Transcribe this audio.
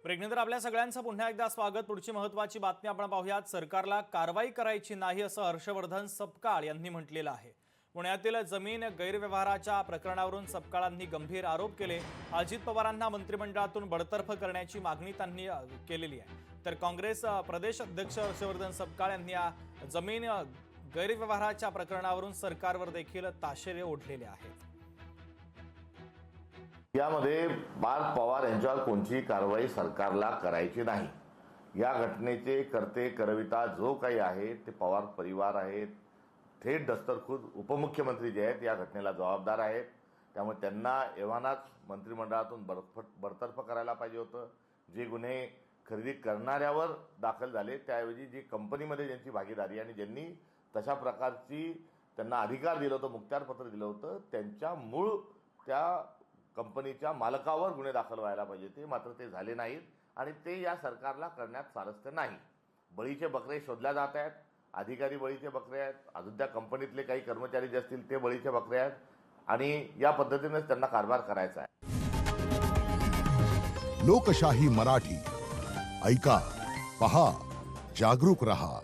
ब्रेकनंतर आपल्या सगळ्यांचं पुन्हा एकदा स्वागत। पुढची महत्त्वाची बातमी आपण पाहूयात। सरकारला कारवाई करायची नाही असं हर्षवर्धन सपकाळ यांनी म्हटलेलं आहे। पुण्यातील जमीन गैरव्यवहाराच्या प्रकरणावरून सपकाळांनी गंभीर आरोप केले। अजित पवारांना मंत्रिमंडळातून बडतर्फ करण्याची मागणी त्यांनी केलेली आहे। तर काँग्रेस प्रदेश अध्यक्ष हर्षवर्धन सपकाळ यांनी जमीन गैरव्यवहाराच्या प्रकरणावरून सरकारवर देखील ताशेरे ओढलेले आहेत। यामध्ये पार्थ पवार यांच्यावर कोणतीही कारवाई सरकारला करायची नाही। या घटनेचे करते करविता जो काही आहे ते पवार परिवार आहेत। थेट दस्तरखुद उपमुख्यमंत्री जे आहेत या घटनेला जबाबदार आहेत। त्यामुळे त्यांना एव्हानाच मंत्रिमंडळातून बडतर्फ करायला पाहिजे होतं। जे गुन्हे खरेदी करणाऱ्यावर दाखल झाले त्याऐवजी जी कंपनीमध्ये ज्यांची भागीदारी आणि ज्यांनी तशा प्रकारची त्यांना अधिकार दिला होता, मुक्त्यारपत्र दिलं होतं, त्यांच्या मूळ त्या कंपनीच्या मालकावर गुन्हे दाखल व्हायला पाहिजे ते, मात्र ते झाले नाहीत आणि ते या सरकारला करण्यात स्वारस्य नाही। बळीचे बकरे शोधल्या जात आहेत, अधिकारी बळीचे बकरे आहेत, अजून त्या कंपनीतले काही कर्मचारी जे असतील ते बळीचे बकरे आहेत आणि या पद्धतीनेच त्यांना कारभार करायचा आहे। लोकशाही मराठी ऐका, पहा, जागरूक रहा।